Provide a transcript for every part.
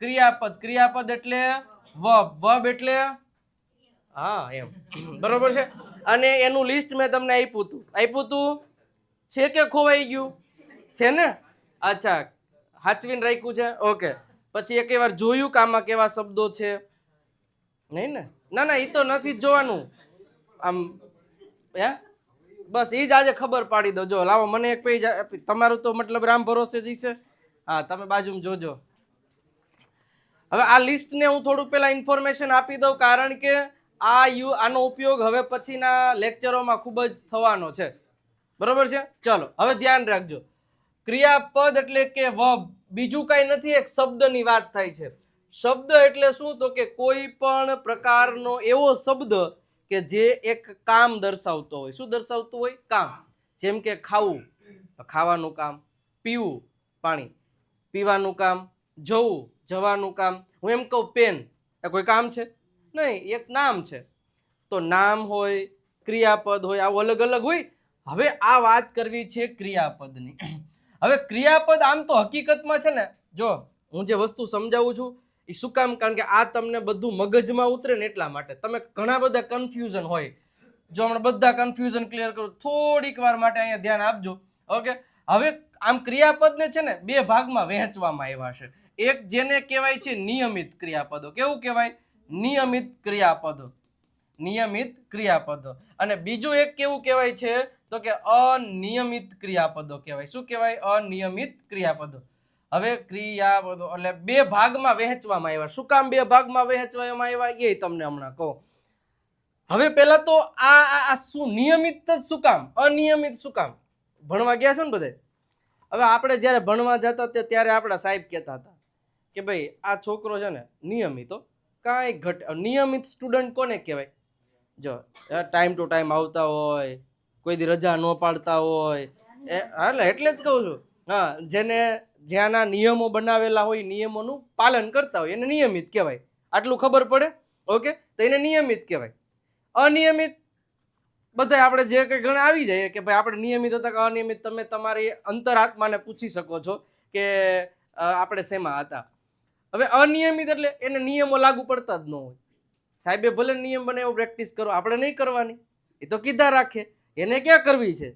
ક્રિયાપદ, ક્રિયાપદ એટલે વર્બ, વર્બ એટલે હા એમ, બરોબર છે. અને એનું લિસ્ટ મેં તમને આપ્યું તું છે કે ખોવાઈ ગયું છે ને? અચ્છા, હાચવીને રાખ્યું છે, ઓકે. પછી એક વાર જોયું કે આમાં કેવા શબ્દો છે? નહીં ને? ના ના, એ તો નથી જ જોવાનું આમ, હે બસ એ જ આજે ખબર પાડી દો. જો લાવો મને એક પેજ, તમારું તો મતલબ રામ ભરોસે જ છે. હા, તમે બાજુમાં જોજો. હવે આ લિસ્ટને હું થોડું પહેલા ઇન્ફોર્મેશન આપી દઉં, કારણ કે આનો ઉપયોગ હવે પછીના લેક્ચરોમાં ખૂબ જ થવાનો છે, બરોબર છે. ચલો હવે ધ્યાન રાખજો, ક્રિયાપદ એટલે કે વર્બ બીજું કઈ નથી, એક શબ્દની વાત થાય છે. શબ્દ એટલે શું? તો કે કોઈ પણ પ્રકારનો એવો શબ્દ કે જે એક કામ દર્શાવતો હોય. શું દર્શાવતું હોય? કામ. જેમ કે ખાવું, ખાવાનું કામ. પીવું, પાણી, પીવાનું કામ. જવું, જવાનું કામ. હું એમ કહું પેન, એ કોઈ કામ છે? નહીં, એક નામ છે. તો નામ હોય, ક્રિયાપદ હોય, આવું અલગ અલગ હોય. હવે આ વાત કરવી છે ક્રિયાપદની. હવે ક્રિયાપદ આમ તો હકીકતમાં છે ને, જો હું જે વસ્તુ સમજાવું છું એ શું કામ, કારણ કે આ તમને બધું મગજમાં ઉતરે ને એટલા માટે. તમે ઘણા બધા કન્ફ્યુઝન હોય, જો હમણાં બધા કન્ફ્યુઝન ક્લિયર કરો, થોડીક વાર માટે અહીંયા ધ્યાન આપજો, ઓકે. હવે આમ ક્રિયાપદને છે ને બે ભાગમાં વહેંચવામાં આવ્યા છે. એક જેને કહેવાય છે નિયમિત ક્રિયાપદો. કેવું કહેવાય? નિયમિત ક્રિયાપદો, નિયમિત ક્રિયાપદો. અને બીજું એક કેવું કહેવાય છે? તો કે અનિયમિત ક્રિયાપદો કહેવાય. શું કહેવાય? અનિયમિત ક્રિયાપદો. હવે ક્રિયાપદો એટલે બે ભાગમાં વહેંચવામાં આવ્યા. શું કામ બે ભાગમાં વહેંચવામાં આવ્યા એ તમને હમણાં કહું. હવે પહેલા તો આ શું નિયમિત જ શું કામ, અનિયમિત શું કામ? ભણવા ગયા છો ને બધા? હવે આપણે જ્યારે ભણવા જતા ત્યારે આપણા સાહેબ કહેતા હતા કે ભાઈ આ છોકરો છે ને નિયમિત, કાંઈ ઘટ. નિયમિત સ્ટુડન્ટ કોને કહેવાય? જો ટાઈમ ટુ ટાઈમ આવતા હોય, કોઈ દી રજા ન પાડતા હોય, એટલે જ કહું છું. હા, જેને જ્યાંના નિયમો બનાવેલા હોય, નિયમોનું પાલન કરતા હોય એને નિયમિત કહેવાય. આટલું ખબર પડે, ઓકે? તો એને નિયમિત કહેવાય. અનિયમિત બધા આપણે જે કંઈ ઘણા આવી જાય કે ભાઈ આપણે નિયમિત હતા કે અનિયમિત, તમે તમારી અંતરાત્માને પૂછી શકો છો કે આપણે શેમાં હતા. હવે અનિયમિત એટલે એને નિયમો લાગુ પડતા જ ન હોય. સાહેબે ભલે નિયમ બને એવું પ્રેક્ટિસ કરો, આપણે નહીં કરવાની. એ તો કીધા રાખે, એને ક્યાં કરવી છે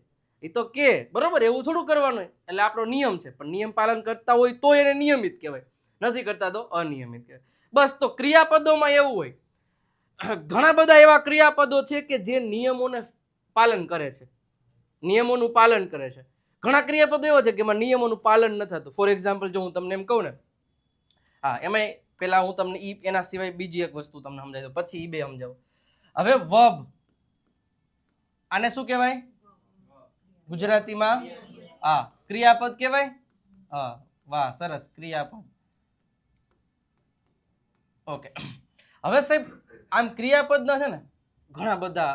એ તો કે, બરોબર? એવું થોડું કરવાનું હોય. એટલે આપણો નિયમ છે, પણ નિયમ પાલન કરતા હોય તો એને નિયમિત કહેવાય, નથી કરતા તો અનિયમિત કહેવાય. બસ, તો ક્રિયાપદોમાં એવું હોય. ઘણા બધા એવા ક્રિયાપદો છે કે જે નિયમોને પાલન કરે છે, નિયમોનું પાલન કરે છે. ઘણા ક્રિયાપદો એવા છે કે એમાં નિયમોનું પાલન નથી થતું. ફોર એક્ઝામ્પલ જો હું તમને એમ કહું ને, હા, એમાં પેલા હું તમને એના સિવાય બીજી એક વસ્તુ તમને સમજાવી દઉં, પછી એ બે સમજાવું. હવે વર્બ, આને શું કહેવાય ગુજરાતીમાં? હા, ક્રિયાપદ કહેવાય. હા, વાહ, સરસ, ક્રિયાપદ. ઓકે. હવે સાહેબ આમ ક્રિયાપદના છે ને ઘણા બધા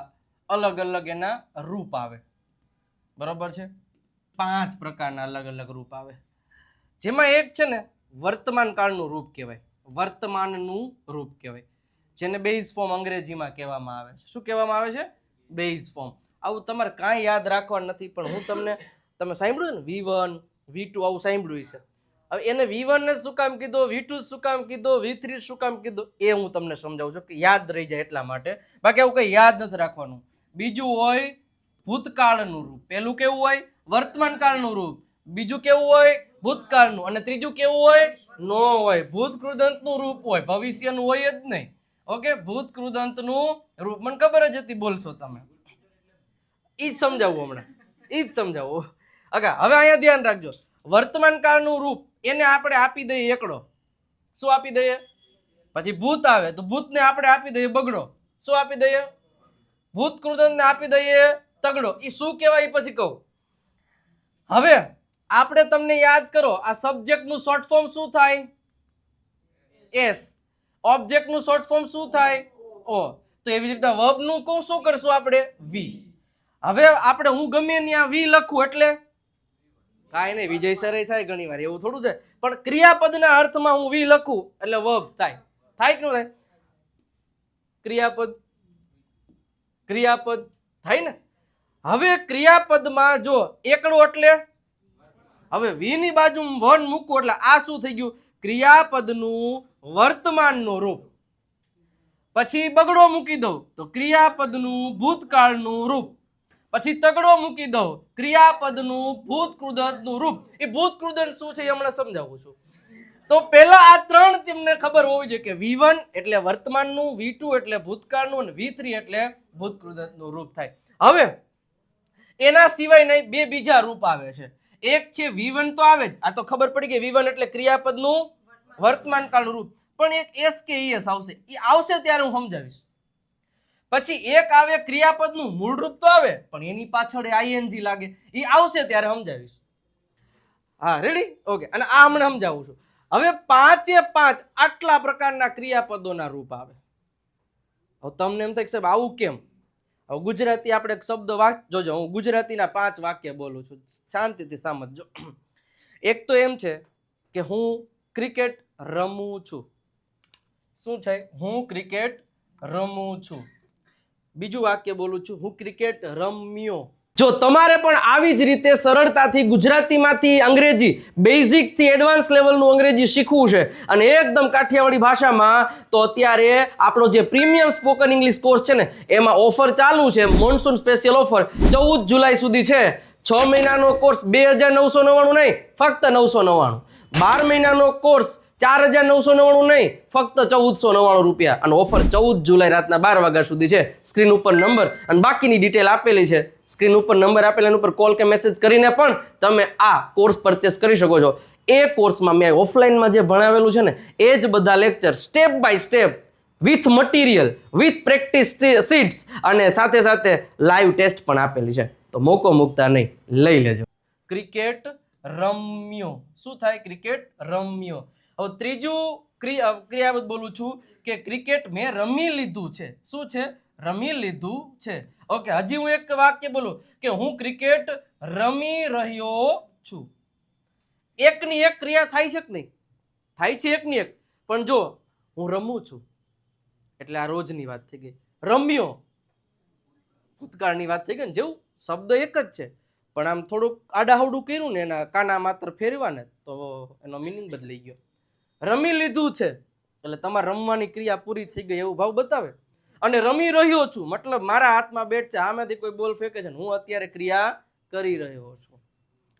અલગ અલગ એના રૂપ આવે, બરોબર છે? 5 પ્રકારના અલગ અલગ રૂપ આવે, જેમાં એક છે ને વર્તમાન કાળનું રૂપ કહેવાય. વર્તમાનનું રૂપ કહેવાય, જેને બેઝ ફોર્મ અંગ્રેજીમાં કહેવામાં આવે છે. શું કહેવામાં આવે છે? Base form. આવું તમારે કાંઈ યાદ રાખવાનું નથી, પણ હું તમને, તમે સાંભળ્યું ને V1 V2 આવું સાંભળ્યું છે. હવે એને V1 ને શું કામ કીધો, V2 શું કામ કીધો, V3 શું કામ કીધું, એ હું તમને સમજાવું છું કે યાદ રહી જાય એટલા માટે. બાકી આવું કંઈ યાદ નથી રાખવાનું. બીજું હોય ભૂતકાળનું રૂપ. પેલું કેવું હોય? વર્તમાન કાળનું રૂપ. બીજું કેવું હોય? ભૂતકાળનું. અને ત્રીજું કેવું હોય? નો હોય, ભૂત કૃદંતનું રૂપ હોય, ભવિષ્યનું હોય જ નહીં. ઓકે, ભૂત કૃદંતનું રૂપ. મને ખબર જ હતી બોલશો તમે. ઈ જ સમજાવું હમણાં, ઈ જ સમજાવું. ઓકે, હવે અહીંયા ધ્યાન રાખજો. વર્તમાન કાળનું રૂપ એને આપણે આપી દઈએ એકડો. શું આપી દઈએ? પછી ભૂત આવે તો ભૂતને આપણે આપી દઈએ બગડો. શું આપી દઈએ? ભૂત કૃદંતને આપી દઈએ તગડો. એ શું કહેવાય પછી કહું. હવે આપણે તમને યાદ કરો, આ સબ્જેક્ટનું શોર્ટ ફોર્મ શું થાય? એસ. ઓબ્જેક્ટનું શોર્ટ ફોર્મ શું થાય? ઓ. તો એવી રીતે વર્બનું શું કરશું આપણે? વી. હવે આપણે હું ગમે ત્યાં વી લખું એટલે કાંઈ નહીં, વિજય સર થાય ઘણી વાર, એવું થોડું છે. પણ ક્રિયાપદના અર્થમાં હું વી લખું એટલે વર્બ થાય. થાય કે ન થાય? ક્રિયાપદ, ક્રિયાપદ થાય ને. હવે ક્રિયાપદમાં જો એકડો એટલે હવે વી ની બાજુ વન મૂકવું એટલે આ શું થઈ ગયું? ક્રિયાપદનું વર્તમાનનું રૂપ. પછી બગડો મૂકી દઉં તો ક્રિયાપદનું ભૂતકાળનું રૂપ. પછી તગડો મૂકી દઉં ક્રિયાપદનું ભૂતકૃદંતનું રૂપ. એ ભૂતકૃદંત શું છે એ હમણાં સમજાવું છું. તો પહેલા આ ત્રણ તમને ખબર હોવી જોઈએ કે V1 એટલે વર્તમાનનું, V2 એટલે ભૂતકાળનું અને V3 એટલે ભૂતકૃદંતનું રૂપ થાય. હવે એના સિવાય નહીં બે બીજા રૂપ આવે છે. એક છે V1 તો આવે જ, આ તો ખબર પડી ગઈ V1 એટલે ક્રિયાપદનું વર્તમાન કાળનું રૂપ. પણ એક S કે ES આવશે, એ આવશે ત્યારે હું સમજાવીશ. પછી એક આવે ક્રિયાપદનું મૂળ રૂપ તો આવે પણ એની પાછળ ING લાગે, એ આવશે ત્યારે સમજાવીશ. હા રેડી, ઓકે. અને આ હમણાં સમજાવું છું. હવે 5 આટલા પ્રકારના ક્રિયાપદોના રૂપ આવે. હવે તમને એમ થાય કે સાહેબ આવું કેમ? હવે ગુજરાતી આપણે એક શબ્દ જોજો, હું ગુજરાતીના 5 વાક્ય બોલું છું, શાંતિથી સમજજો. એક તો એમ છે કે હું ક્રિકેટ રમું છું. શું છે? હું ક્રિકેટ રમું છું. બીજું વાક્ય બોલું છું, હું ક્રિકેટ રમ્યો. જો તમારે પણ આવી જ રીતે સરળતાથી ગુજરાતીમાંથી અંગ્રેજી બેઝિક થી એડવાન્સ લેવલનું અંગ્રેજી શીખવું છે અને એકદમ કાઠિયાવાડી ભાષામાં, તો અત્યારે આપણો જે પ્રીમિયમ સ્પોકન ઇંગ્લિશ કોર્સ છે ને એમાં ઓફર ચાલુ છે, મોન્સૂન સ્પેશિયલ ઓફર 14 જુલાઈ સુધી છે. 6 મહિનાનો કોર્સ 2999 નહીં, ફક્ત 999. 12 મહિનાનો કોર્સ 4999 નહીં, ફક્ત 1499 રૂપિયા. અને ઓફર 14 જુલાઈ રાતના 12 વાગ્યા સુધી છે. સ્ક્રીન ઉપર નંબર અને બાકીની ડિટેલ આપેલી છે. સ્ક્રીન ઉપર નંબર આપેલા ઉપર કોલ કે મેસેજ કરીને પણ તમે આ કોર્સ પરચેસ કરી શકો છો. એ કોર્સમાં મેં ઓફલાઈનમાં જે ભણાવેલું છે ને એ જ બધા lecture step by step with material, with practice sheets અને સાથે સાથે લાઈવ ટેસ્ટ પણ આપેલી છે. તો મોકો મૂકતા નહીં, લઈ લેજો. ક્રિકેટ રમ્યો. શું થાય? ક્રિકેટ રમ્યો. હવે ત્રીજું ક્રિયાપદ બોલું છું કે ક્રિકેટ મેં રમી લીધું છે. શું છે? રમી લીધું છે. ઓકે, હજી હું એક વાક્ય બોલું કે હું ક્રિકેટ રમી રહ્યો છું. એકની એક ક્રિયા થાય છે કે નહીં? થાય છે એકની એક. પણ જો હું રમું છું એટલે આ રોજની વાત થઈ ગઈ. રમ્યો ભૂતકાળની વાત થઈ ગઈ ને. જેવું શબ્દ એક જ છે પણ આમ થોડુંક આડાહવડું કર્યું ને, એના કાના માત્ર ફેરવા ને તો એનો મિનિંગ બદલાઈ ગયો. રમી લીધું છે એટલે તમારે રમવાની ક્રિયા પૂરી થઈ ગઈ એવું ભાવ બતાવે. અને રમી રહ્યો છું મતલબ મારા હાથમાં બેટ છે, આમાંથી કોઈ બોલ ફેંકે છે, હું અત્યારે ક્રિયા કરી રહ્યો છું.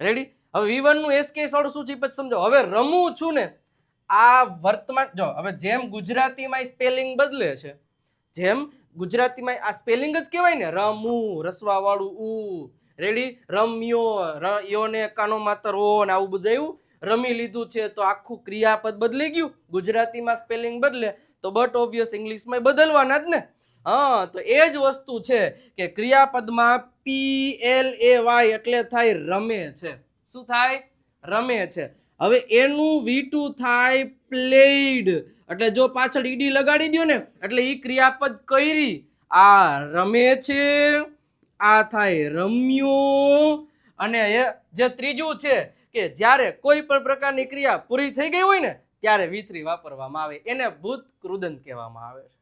રેડી? હવે V1 નું SK વાળું શું છે પછી સમજો. હવે રમું છું ને આ વર્તમાન. જો હવે જેમ ગુજરાતીમાં સ્પેલિંગ બદલે છે, જેમ ગુજરાતીમાં આ સ્પેલિંગ જ કહેવાય ને, રમું રસવા વાળું ઉ. રેડી? રમ્યો યો ને કાનો માત્ર ઓ ને આવું બધું એવું. રમી લીધું છે તો આખું ક્રિયાપદ બદલી ગયું. ગુજરાતીમાં સ્પેલિંગ બદલે તો બટ ઓબ્વિયસ ઇંગ્લિશમાં બદલવાના જ ને. હા, તો એ જ વસ્તુ છે કે ક્રિયાપદમાં PLAY એટલે થાય રમે છે. શું થાય? રમે છે. હવે એનું V2 થાય પ્લેડ. એટલે જો પાછળ ઈડી લગાડી દો ને એટલે ઈ ક્રિયાપદ કરી. આ રમે છે, આ થાય રમ્યો. અને જે ત્રીજું છે કે જ્યારે કોઈ પણ પ્રકારની ક્રિયા પૂરી થઈ ગઈ હોય ને ત્યારે V3 વાપરવામાં આવે, એને ભૂતકૃદંત કહેવામાં આવે છે.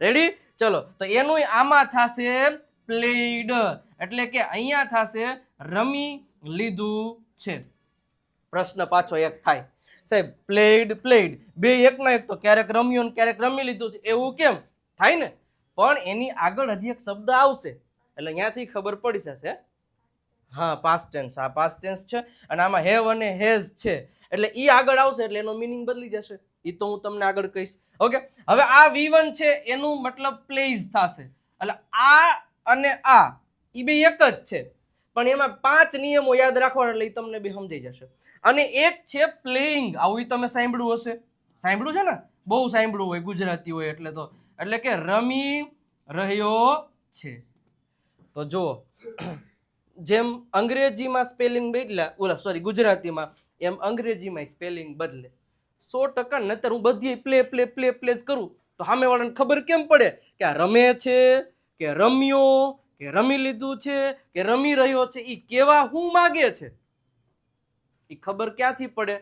રેડી? ચલો, તો એનું આમાં થશે પ્લેડ. એટલે કે અહીંયા થશે રમી લીધું છે. પ્રશ્ન પાછો એક થાય, સાહેબ પ્લેડ પ્લેડ બે એકના એક, તો ક્યારેક રમ્યો ને ક્યારેક રમી લીધું છે, એવું કેમ થાય ને? પણ એની આગળ હજી એક શબ્દ આવશે એટલે અહીંયાથી ખબર પડી જશે. હા, પાસ્ટ ટેન્સ. આ પાસ્ટ ટેન્સ છે અને આમાં હેવ અને હેઝ છે એટલે ઈ આગળ આવશે એટલે એનો મીનિંગ બદલી જશે. એ તો હું તમને આગળ કહીશ. ઓકે, હવે આ V1 છે એનું મતલબ પ્લેઝ થશે. એટલે આ અને આ એ બે એક જ છે પણ એમાં 5 નિયમો યાદ રાખવાના એટલે તમને બી સમજાઈ જશે. અને એક છે પ્લેઇંગ. આવું તમે સાંભળ્યું હશે, સાંભળ્યું છે ને? બહુ સાંભળ્યું હોય ગુજરાતી હોય એટલે. તો એટલે કે રમી રહ્યો છે. તો જુઓ, જેમ અંગ્રેજીમાં સ્પેલિંગ બદલા, સોરી ગુજરાતીમાં, એમ અંગ્રેજીમાં સ્પેલિંગ બદલે 100%. નતર હું બધી પ્લે પ્લે પ્લે પ્લે જ કરું તો સામેવાળાને ખબર કેમ પડે કે આ રમે છે કે રમ્યો કે રમી લીધું છે કે રમી રહ્યો છે? એ કેવા હું માગે છે એ ખબર ક્યાંથી પડે?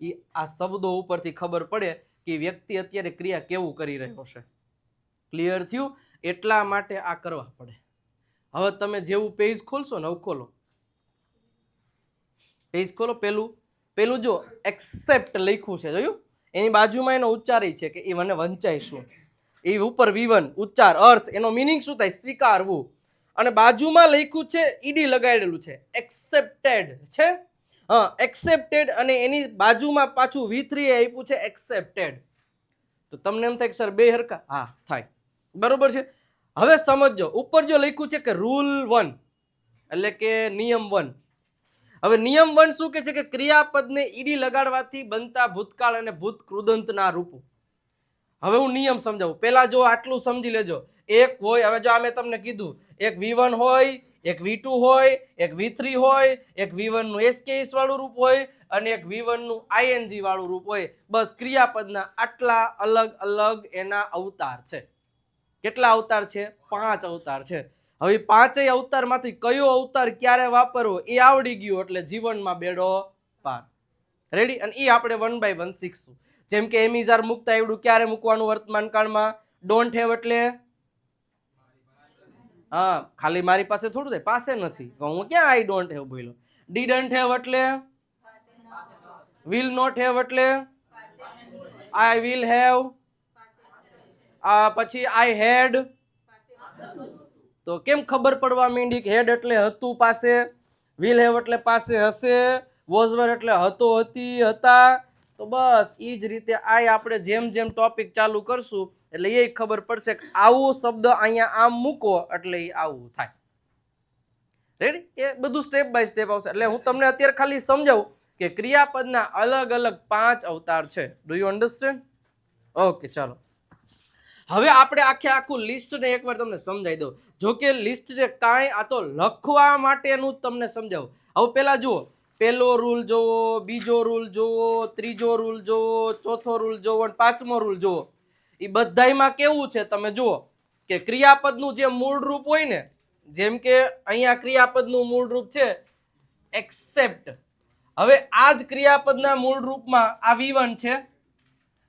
એ આ શબ્દો ઉપરથી ખબર પડે કે વ્યક્તિ અત્યારે ક્રિયા કેવું કરી રહ્યો છે. ક્લિયર થયું? એટલા માટે આ કરવા પડે. હવે તમે જેવું પેજ ખોલશો ને, હવે ખોલો પેજ, ખોલો. પેલું જો એક્સેપ્ટ લખ્યું છે, જોયું? એની બાજુમાં એનો ઉચ્ચાર છે કે એ મને વંચાય શું, એ ઉપર V1 ઉચ્ચાર અર્થ એનો મિનિંગ શું થાય, સ્વીકારવું. અને બાજુમાં લખ્યું છે ઈડી લગાડેલું છે, એક્સેપ્ટેડ છે. હા, એક્સેપ્ટેડ. અને એની બાજુમાં પાછું V3 આપ્યું છે એક્સેપ્ટેડ. તો તમને એમ થાય કે સર બે હરખા? હા થાય, બરોબર છે. હવે સમજો ઉપર જો લખ્યું છે કે રૂલ 1 એટલે કે નિયમ 1. હવે નિયમ 1 શું કે છે કે ક્રિયાપદને ઈડી લગાડવાથી બનતા ભૂતકાળ અને ભૂત કૃદંતના રૂપો. હવે હું નિયમ સમજાવું. પહેલા જો આટલું સમજી લેજો. એક હોય, હવે જો આ મેં તમને કીધું, એક V1 હોય, એક V2 હોય, એક V3 હોય, એક V1 નું SKS વાળું રૂપ હોય અને એક V1 નું ING વાળું રૂપ હોય. બસ ક્રિયાપદના આટલા અલગ અલગ એના અવતાર છે. કેટલા અવતાર છે? 5 અવતાર છે. હવે 5 અવતારમાંથી કયો અવતાર ક્યારે વાપરવો એ આવડી ગયું એટલે જીવનમાં બેડો પાર. રેડી? અને એ આપણે 1 by 1 શીખશું. જેમ કે એમિઝાર મૂકતા આવડું, ક્યારે મૂકવાનું વર્તમાન કાળમાં? ડોન્ટ હેવ એટલે હા, ખાલી મારી પાસે થોડું થાય, પાસે નથી, હું ક્યાં આઈ ડોન્ટ હેવ બોલ્યો. ડીડન્ટ હેવ એટલે વિલ નોટ હેવ એટલે આઈ વિલ હેવ. પછી આઈ હેડ. તો કેમ ખબર પડવા માંડી કે હેડ એટલે હતું પાસે, વિલ હેવ એટલે પાસે હશે, વોઝ વર એટલે હતો હતી હતા. તો બસ એ જ રીતે આ આપણે જેમ જેમ ટોપિક ચાલુ કરશું એટલે એ ખબર પડશે કે આવો શબ્દ અહીંયા આમ મૂકો એટલે એ આવું થાય. રેડી? એ બધું સ્ટેપ બાય સ્ટેપ આવશે. એટલે હું તમને અત્યારે ખાલી સમજાવું કે ક્રિયાપદના અલગ અલગ 5 અવતાર છે. Do you understand? ઓકે, ચાલો. હવે આપણે આખું લિસ્ટને એકવાર તમને સમજાવી દઉં. જો કે લિસ્ટને કાંઈ, આ તો લખવા માટેનું તમને સમજાવું. હવે પહેલા જુઓ, પહેલો રૂલ જોવો, બીજો રૂલ જોવો, ત્રીજો રૂલ જોવો, ચોથો રૂલ જોવો અને 5મો રૂલ જોવો. એ બધાયમાં કેવું છે તમે જુઓ કે ક્રિયાપદનું જે મૂળ રૂપ હોય ને, જેમ કે અહીંયા ક્રિયાપદનું મૂળ રૂપ છે એક્સેપ્ટ. હવે આ જ ક્રિયાપદના મૂળ રૂપમાં આ V1 છે.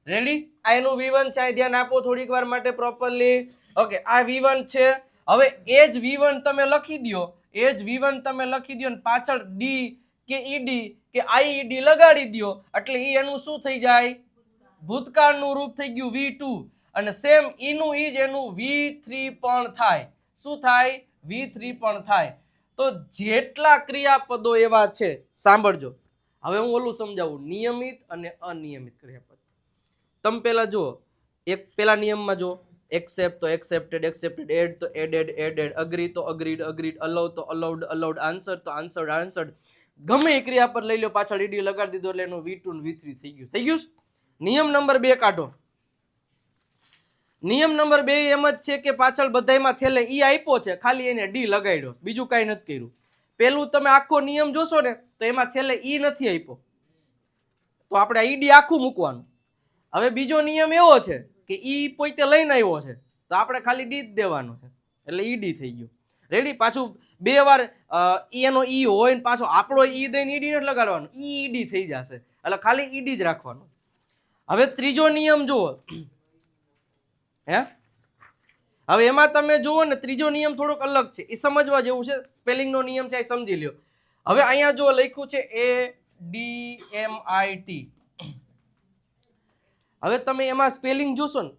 રેડી? આ એનું V1 છે, આ ધ્યાન આપો થોડીક વાર માટે પ્રોપરલી. ઓકે, આ V1 છે. હવે એ જ V1 તમે લખી દો, એ જ V1 તમે લખી દો અને પાછળ ડી કે ઈડી કે આઈઈડી લગાડી દો એટલે ઈ એનું શું થઈ જાય? ભૂતકાળનું રૂપ થઈ ગયું V2. અને સેમ ઈનું ઈ જ એનું V3 પણ થાય. શું થાય? V3 પણ થાય. તો જેટલા ક્રિયાપદો એવા છે, સાંભળજો. હવે હું ઓલું સમજાવું, નિયમિત અને અનિયમિત ક્રિયાપદ. તમે પહેલા જુઓ, એક પહેલા નિયમમાં જો એક્સેપ્ટ તો એક્સેપ્ટેડ, એક્સેપ્ટેડ, એડ તો એડેડ, એડેડ, અગ્રી તો અગ્રીડ, અગ્રીડ, અલાઉ તો અલાઉડ, અલાઉડ, આન્સર તો આન્સર્ડ, આન્સર્ડ. ગમે એ ક્રિયાપદ લઈ લો, પાછળ ઈડી લગાડી દીધો એટલે એનું V2 ને V3 થઈ ગયું. થઈ ગયું? નિયમ નંબર 2 કાઢો. નિયમ નંબર 2 એમ જ છે કે પાછળ બધાયમાં છેલ્લે ઈ આપ્યો છે, ખાલી એને ડી લગાડ્યો, બીજું કાંઈ નથી કર્યું. પેલું તમે આખો નિયમ જોશો ને તો એમાં છેલ્લે ઈ નથી આપ્યો, તો આપણે ઈડી આખું મૂકવાનું. હવે બીજો નિયમ એવો છે કે ઈ પોતે લઈને આવ્યો છે તો આપણે ખાલી ડી જ દેવાનો છે એટલે ઈડી થઈ ગયું. રેડી? પાછું 2 વાર એનો ઈ હોય ને પાછો આપણો ઈ દઈને ઈડી નથી લગાડવાનો, ઈડી થઈ જશે એટલે ખાલી ઈડી જ રાખવાનું. હવે ત્રીજો નિયમ જુઓ. હે, હવે એમાં તમે જુઓ ને ત્રીજો નિયમ થોડોક અલગ છે, એ સમજવા જેવું છે. સ્પેલિંગ નો નિયમ છે, એ સમજી લ્યો. હવે અહીંયા જો લખ્યું છે ADMIT. હવે તમે એમાં સ્પેલિંગ જોશો ને,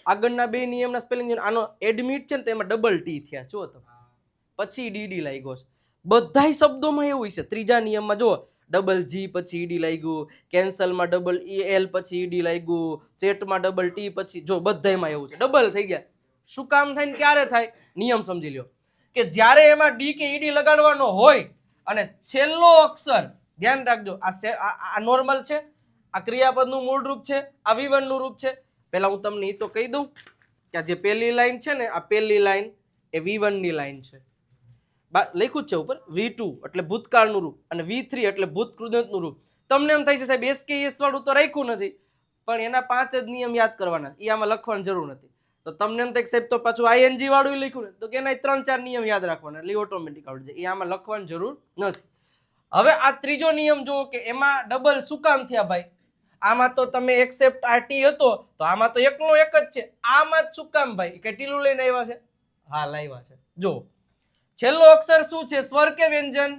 આગળના 2 નિયમના સ્પેલિંગ જોને, આનો એડમિટ છે ને તો એમાં ડબલ ટી થયા, જો તમે પછી ડીડી લાગ્યો છે. બધાય શબ્દોમાં એવું છે. ત્રીજા નિયમમાં જો ડબલ જી પછી ઈડી લાગ્યું, કેન્સલમાં ડબલ એલ પછી ઈડી લાગ્યું, ચેટમાં ડબલ ટી પછી, જો બધાયમાં એવું છે, ડબલ થઈ ગયા. શું કામ થાય ને ક્યારે થાય? નિયમ સમજી લ્યો કે જ્યારે એમાં ડી કે ઈડી લગાડવાનો હોય અને છેલ્લો અક્ષર, ધ્યાન રાખજો, આ નોર્મલ છે, આ ક્રિયાપદનું મૂળ રૂપ છે, આ V1 નું રૂપ છે. પહેલા હું તમને એ તો કહી દઉં કે આ જે પહેલી લાઈન છે ને, આ પહેલી લાઈન એ V1 ની લાઈન છે, લખ્યું છે ઉપર. V2 એટલે ભૂતકાળનું રૂપ અને V3 એટલે ભૂત કૃદંતનું રૂપ. તમને એમ થાય છે સાહેબ SKS વાળું તો રાખ્યું નથી, પણ એના 5 જ નિયમ યાદ કરવાના, એ આમાં લખવાની જરૂર નથી. તો તમને એમ થાય સાહેબ તો પાછું ING વાળું લખ્યું ને, તો કે એના 3-4 નિયમ યાદ રાખવાના એટલે ઓટોમેટિક આવડી જાય, એ આમાં લખવાની જરૂર નથી. હવે આ ત્રીજો નિયમ જુઓ કે એમાં ડબલ શું કામ થયા ભાઈ? આમાં તો તમે એક્સેપ્ટ RT હતો તો આમાં તો એકનો એક જ છે, આમાં જ શું કામ ભાઈ? કે ટીલું લઈને આવ્યા છે? હા, લાવ્યા છે. જો છેલ્લો અક્ષર શું છે? સ્વર કે વ્યંજન?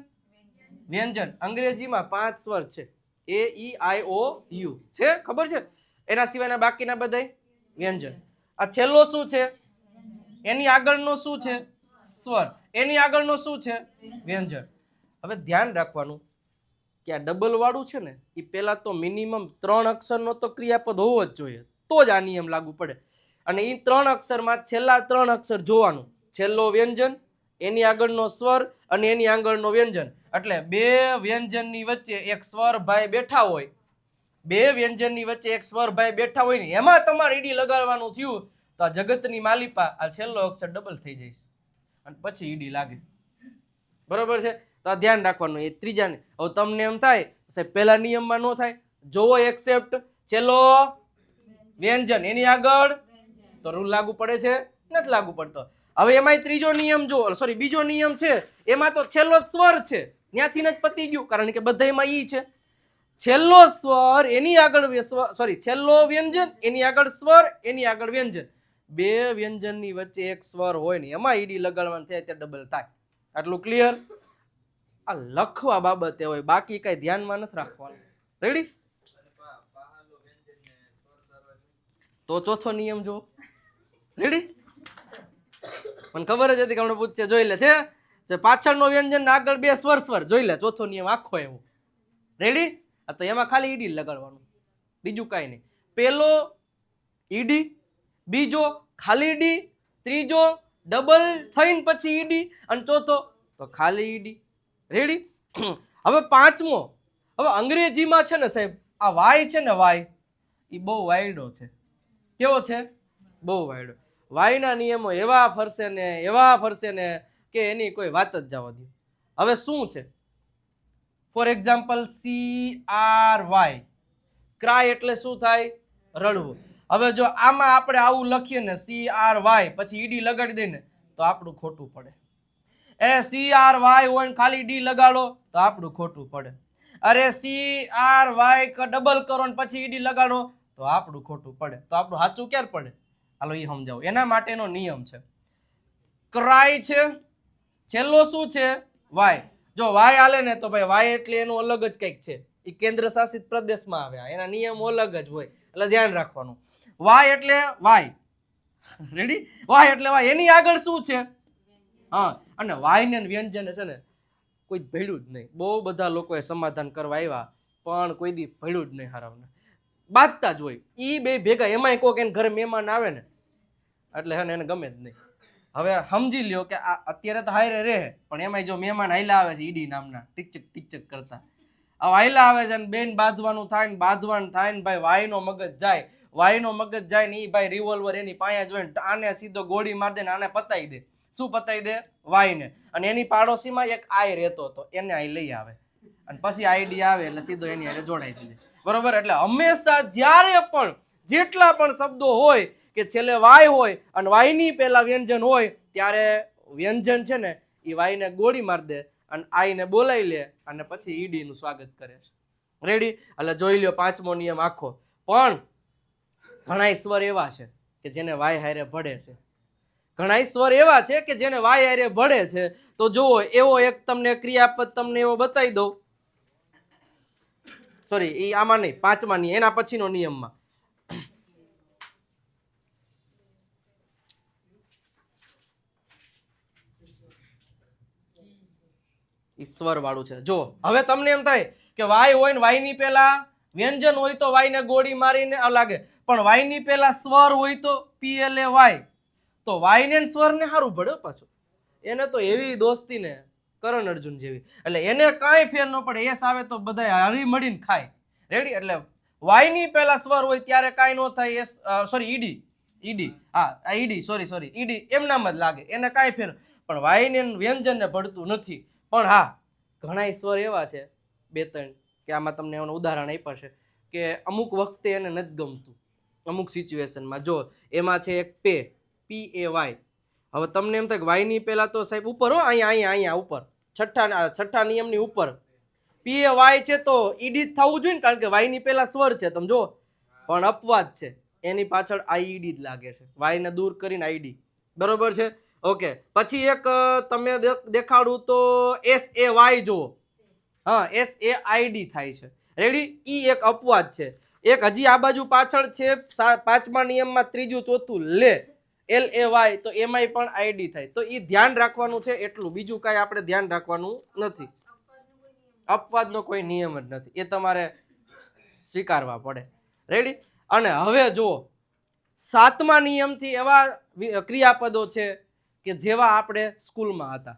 વ્યંજન. અંગ્રેજીમાં 5 સ્વર છે, A E I O U છે, ખબર છે? એના સિવાયના બાકીના બધાય વ્યંજન. આ છેલ્લો શું છે? એની આગળનો શું છે? સ્વર. એની આગળનો શું છે? વ્યંજન. હવે ધ્યાન રાખવાનું કે આ ડબલ વાળું છે ને એ પહેલા તો મિનિમમ 3 અક્ષરનો તો ક્રિયાપદ હોવો જ જોઈએ, તો જ આ નિયમ લાગુ પડે. અને એ 3 અક્ષરમાં છેલ્લા 3 અક્ષર જોવાનું. છેલ્લો વ્યંજન, એની આગળનો સ્વર અને એની આગળનો વ્યંજન. એટલે બે વ્યંજનની વચ્ચે એક સ્વર ભાઈ બેઠા હોય, બે વ્યંજનની વચ્ચે એક સ્વર ભાઈ બેઠા હોય ને એમાં તમારે ઈડી લગાડવાનું થયું તો આ જગતની માલિપા આ છેલ્લો અક્ષર ડબલ થઈ જાય અને પછી ઈડી લાગે. બરોબર છે? તો આ ધ્યાન રાખવાનું. એ ત્રીજા ને હવે તમને એમ થાય સાહેબ પહેલા નિયમમાં ન થાય, જોવો એક્સેપ્ટ છેલ્લો વ્યંજન એની આગળ તો રૂલ લાગુ પડે છે? નથી લાગુ પડતો. હવે એમાંય ત્રીજો નિયમ જો, સોરી બીજો નિયમ છે, એમાં તો છેલ્લો સ્વર છે, ત્યાંથી જ પતી ગયું, કારણ કે બધામાં ઈ છે. છેલ્લો સ્વર એની આગળ સોરી છેલ્લો વ્યંજન એની આગળ સ્વર એની આગળ વ્યંજન, બે વ્યંજનની વચ્ચે એક સ્વર હોય ને એમાં ઈડી લગાડવાનું થાય ત્યારે ડબલ થાય. આટલું ક્લિયર? આ લખવા બાબતે હોય, બાકી કઈ ધ્યાનમાં નથી રાખવાનું. રેડી? તો ચોથો નિયમ જો. રેડી? મને ખબર જ હતી કે હમણાં પૂછશે, જોઈ લે છે પાછળનો વ્યંજન આગળ બે સ્વર સ્વર જોઈ લે. ચોથો નિયમ આખો એવો. રેડી? તો એમાં ખાલી ઈડી લગાડવાનું, બીજું કાંઈ નહીં. પેલો ઈડી, બીજો ખાલી ઈડી, ત્રીજો ડબલ થઈને પછી ઈડી અને ચોથો તો ખાલી ઈડી. રેડી? હવે પાંચમો, હવે અંગ્રેજીમાં છે ને સાહેબ આ વાય છે ને વાય એ બહુ વાયડો છે. કેવો છે? બહુ વાયડો. વાયના નિયમો એવા ફરશે ને કે એની કોઈ વાત જ જવા દો. હવે શું છે? ફોર એક્ઝામ્પલ CRY, ક્રાય એટલે શું થાય? રડવું. હવે જો આમાં આપણે આવું લખીએ ને CRY પછી ઈડી લગાડી દઈએ ને તો આપણું ખોટું પડે. CRY હોય ને ખાલી ડી લગાડો તો આપણું ખોટું પડે. અરે CRY ડબલ કરો ને પછી ઈડી લગાડો તો આપણું ખોટું પડે. તો આપણું સાચું ક્યારે પડે? હાલો એ સમજાવો. એના માટેનો નિયમ છે. ક્રાય છે, છેલ્લો શું છે? વાય. જો વાય હાલે ને તો ભાઈ વાય એટલે એનું અલગ જ કંઈક છે, એ કેન્દ્ર શાસિત પ્રદેશમાં આવે, એના નિયમો અલગ જ હોય, એટલે ધ્યાન રાખવાનું. વાય એટલે વાય. રેડી? વાય એટલે વાય. એની આગળ શું છે? હા. અને વાય ને વ્યંજન છે ને કોઈ ભેળ્યું જ નહીં. બહુ બધા લોકોએ સમાધાન કરવા આવ્યા પણ કોઈ દી ભેળ્યું જ નહીં. હારાવને બાંધતા જ હોય ઈ બે ભેગા. એમાંય કોક એને ઘરે મહેમાન આવે ને એટલે હે ને એને ગમે જ નહીં. હવે સમજી લ્યો કે આ અત્યારે તો હાયરે રહે પણ એમાંય જો મહેમાન હાઈલા આવે છે ઈડી નામના ટીચક કરતા, હવે હાઈલા આવે છે ને બેન બાંધવાનું થાય ને બાંધવાનું થાય ને ભાઈ વાયનો મગજ જાય ને ઈ ભાઈ રિવોલ્વર એની પાયા જોઈને આને સીધો ગોળી મારી દે ને આને પતાઈ દે. શું પતાઈ દે? વાયને. અને એની પાડોશીમાં એક આય રહેતો હતો, એને આઈ લઈ આવે અને પછી આઈડી આવે એટલે સીધો એની હારે જોડાઈ દે. બરોબર? એટલે હંમેશા જ્યારે પણ જેટલા પણ શબ્દો હોય કે છેલ્લે વાય હોય અને વાયની પહેલા વ્યંજન હોય ત્યારે વ્યંજન છે ને એ વાયને ગોળી મારી દે અને આઈને બોલાવી લે અને પછી ઈડીનું સ્વાગત કરે છે. રેડી? એટલે જોઈ લ્યો પાંચમો નિયમ આખો. પણ ઘણા સ્વર એવા છે કે જેને વાય હારે ભળે છે, ઘણા સ્વર એવા છે કે જેને વાય હારે ભળે છે. તો જુઓ એવો એક તમને ક્રિયાપદ તમને એવો બતાવી દઉં. સોરી એ આમાં નહીં, પાંચમા નિયમ એના પછીનો નિયમમાં. ઈશ્વર વાળું છે. જો હવે તમને એમ થાય કે વાય હોય ને વાયની પહેલા વ્યંજન હોય તો વાયને ગોળી મારીને લાગે, પણ વાયની પહેલા સ્વર હોય તો PLA વાય, તો વાયને સ્વરને સારું ભળે પાછું. એને તો એવી દોસ્તી ને કરણ અર્જુન જેવી, એટલે એને કાંઈ ફેર ન પડે. એસ આવે તો બધા હળી મળીને ખાય. રેડી? એટલે વાયની પહેલા સ્વર હોય ત્યારે કાંઈ ન થાય. એસ સોરી ઈડી હા ઈડી સોરી ઈડી એમ નામ જ લાગે, એને કાંઈ ફેર. પણ વાયને વ્યંજનને ભળતું નથી. પણ હા ઘણા સ્વર એવા છે બે ત્રણ કે આમાં તમને એનું ઉદાહરણ આપ્યા છે કે અમુક વખતે એને નથી ગમતું અમુક સિચ્યુએશનમાં. જો એમાં છે એક PAY. હવે તમને એમ થાય કે વાયની પહેલા તો સાહેબ ઉપર હો, અહીંયા ઉપર છઠ્ઠા નિયમની ઉપર PAY છે તો ઈડી થવું જોઈએ ને, કારણ કે વાયની પહેલા સ્વર છે. તમે જો પણ અપવાદ છે, એની પાછળ આઈડી જ લાગે છે, વાયને દૂર કરીને આઈડી. બરોબર છે? ઓકે. પછી એક તમે દેખાડું તો SAY જુઓ. હા SAID થાય છે. રેડી? ઈ એક અપવાદ છે. એક હજી આ બાજુ પાછળ છે પાંચમા નિયમમાં ત્રીજું ચોથું લે, LAY, તો એમાંય પણ આઈડી થાય. તો એ ધ્યાન રાખવાનું છે એટલું, બીજું કાંઈ આપણે ધ્યાન રાખવાનું નથી. અપવાદનો કોઈ નિયમ જ નથી, એ તમારે સ્વીકારવા પડે. રેડી? અને હવે જુઓ, સાતમા નિયમથી એવા ક્રિયાપદો છે કે જેવા આપણે સ્કૂલમાં હતા,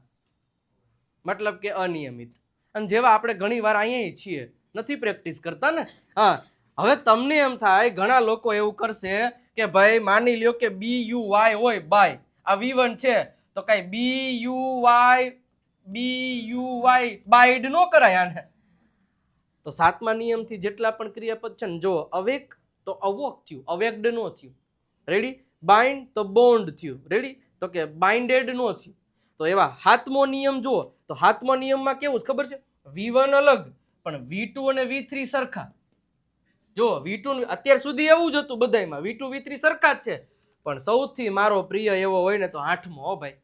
મતલબ કે અનિયમિત, અને જેવા આપણે ઘણી વાર અહીંયા છીએ, નથી પ્રેક્ટિસ કરતા ને. હા, હવે તમને એમ થાય, ઘણા લોકો એવું કરશે કે ભાઈ માની લ્યો કે BUY હોય, બાય, આ V1 છે તો કઈ BUY બાઇડ નો કરાય આને. તો સાતમા નિયમથી જેટલા પણ ક્રિયાપદ છે ને, જો અવેક તો અવોક થયું, અવેક્ડ નો થયું. રેડી? બાઇન્ડ તો બોન્ડ થયું. રેડી? તો કે બાઇન્ડેડ નો થયું. તો એવા સાતમો નિયમ જુઓ, તો સાતમો નિયમમાં કેવું ખબર છે? V1 અલગ પણ V2 અને V3 સરખા. જો V2 અત્યાર સુધી એવું જ હતું બધાયમાં, V2 V3 સરખા જ છે, પણ સૌથી મારો પ્રિય એવો હોય ને તો આઠમો. હો ભાઈ,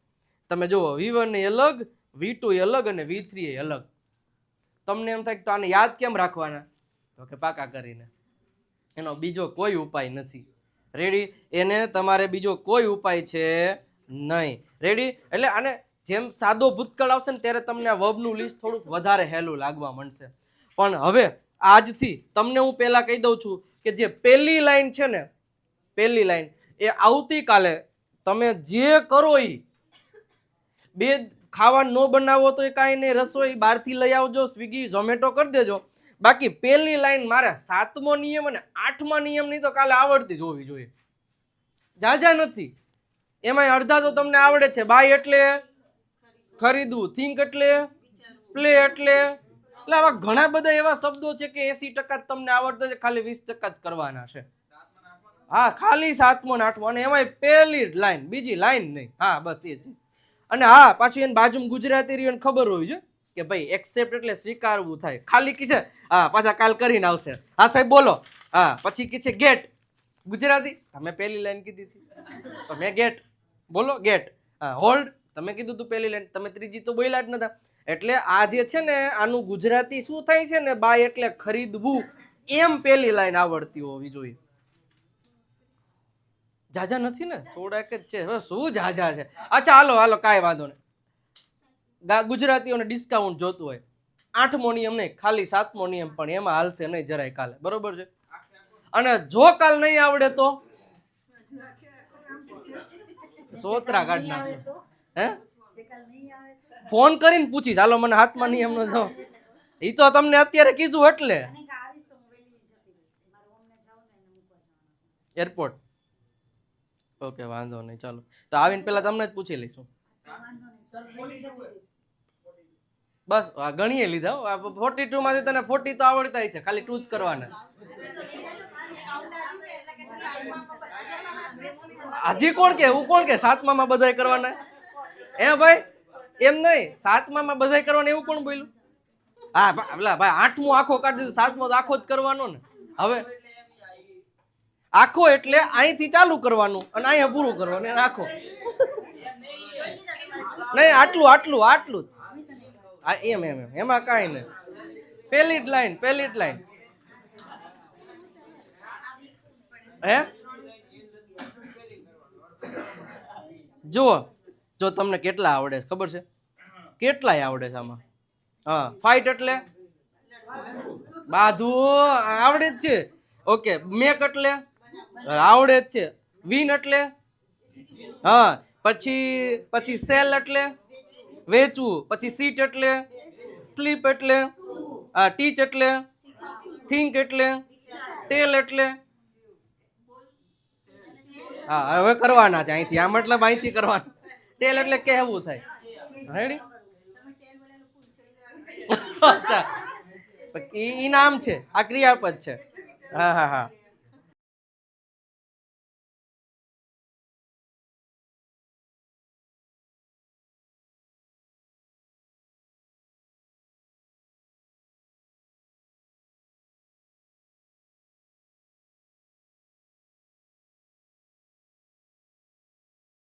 તમે જુઓ, V1 એ અલગ, V2 એ અલગ અને V3 એ અલગ. તમને એમ થાય કે તો આને યાદ કેમ રાખવાના? તો કે પાકા કરીને, એનો બીજો કોઈ ઉપાય નથી. રેડી? એને તમારે બીજો કોઈ ઉપાય છે નહીં. રેડી? એટલે આને જેમ સાદો ભૂતકાળ આવશે ને ત્યારે તમને આ વર્બનું લિસ્ટ થોડુંક વધારે હેલું લાગવા માંડશે. પણ હવે આજથી તમને હું પહેલા કહી દઉં છું કે જે પહેલી લાઈન છે ને, પહેલી લાઈન એ આવતીકાલે તમે જે કરો એ બે ખાવાનું ન બનાવો તો કાંઈ નહીં, રસોઈ બહારથી લઈ આવજો, સ્વિગી ઝોમેટો કરી દેજો. બાકી પહેલી લાઈન મારે સાતમો નિયમ અને આઠમા નિયમની તો કાલે આવડતી જ હોવી જોઈએ. જાજા નથી, એમાંય અડધા તો તમને આવડે છે. બાય એટલે ખરીદવું, થિંક એટલે પ્લે એટલે આવા ઘણા બધા એવા શબ્દો છે કે 80% જ તમને આવડતા છે, ખાલી 20% જ કરવાના છે. હા, ખાલી સાતમો ને આઠમો, અને એમાંય પહેલી લાઈન, બીજી લાઈન નહીં. હા, બસ એ જ. અને હા, પાછું એને બાજુમાં ગુજરાતી રહ્યું ખબર હોવી જોઈએ કે ભાઈ એક્સેપ્ટ એટલે સ્વીકારવું થાય. ખાલી કી છે હા, પાછા કાલ કરીને આવશે, હા સાહેબ બોલો, હા પછી કી છે ગેટ, ગુજરાતી તમે પહેલી લાઈન કીધી હતી તો મેં ગેટ, બોલો ગેટ. હા, હોલ્ડ તમે કીધું તું પહેલી લાઈન, તમે ત્રીજી તો બોલ્યા જ નતા. એટલે આ જે છે ને આનું ગુજરાતી શું થાય છે ને, બાય એટલે ખરીદવું, એમ પહેલી લાઈન આવડતી હોવી જોઈએ. જાજા નથી ને, થોડાક જ છે. હવે શું જાજા છે? અચ્છા હાલો હાલો, કાંઈ વાંધો નહીં. ગુજરાતીઓને ડિસ્કાઉન્ટ જોતું હોય, આઠમો નિયમ નહીં, ખાલી સાતમો નિયમ પણ એમાં હાલશે નહીં જરાય કાલે, બરોબર છે? અને જો કાલ નહીં આવડે તો સોતરા કાઢ નાખજો. હે, ફોન કરીને પૂછીશ, હાલો મને હાથમાં નિયમ નો જો, એ તો તમને અત્યારે કીધું એટલે એરપોર્ટ. ઓકે, વાંધો નહીં, ચાલો તો આવીને પેલા તમને જ પૂછી લઈશું. બસ ગણીએ લીધા. 42 માંથી તને 40 તો આવડતા છે, ખાલી 2 જ કરવાના. હજી કોણ કે, હું કોણ કે સાતમામાં બધાય કરવાના? હે ભાઈ, એમ નહીં, સાતમામાં બધાય કરવાના એવું કોણ બોલ્યું? હા ભાઈ, આઠમું આખો કાઢી દીધું, સાતમો તો આખો જ કરવાનો ને. હવે આખો એટલે અહીંથી ચાલુ કરવાનું અને અહીંયા પૂરું કરવાનું, એને આખો નહીં, આટલું આટલું આટલું એમ એમ એમ, એમાં કાંઈ નહીં. પહેલી જ લાઈન, પહેલી જ લાઈન. હે, જુઓ, જો તમને કેટલા આવડે છે ખબર છે? કેટલાય આવડે છે આમાં. હા, ફાઇટ એટલે બાધું આવડે જ છે. ઓકે, મેક એટલે આવડે જ છે. વિન એટલે હા, પછી સેલ એટલે વેચવું, પછી સીટ એટલે સ્લીપ એટલે ટીચ એટલે થિંક એટલે ટેલ એટલે હા, હવે કરવાના છે અહીંથી, આ મતલબ અહીંથી કરવાના. ટેલ એટલે કહેવું થાય. રેડી? અચ્છા, ઈ નામ છે, આ ક્રિયાપદ છે. હા હા હા.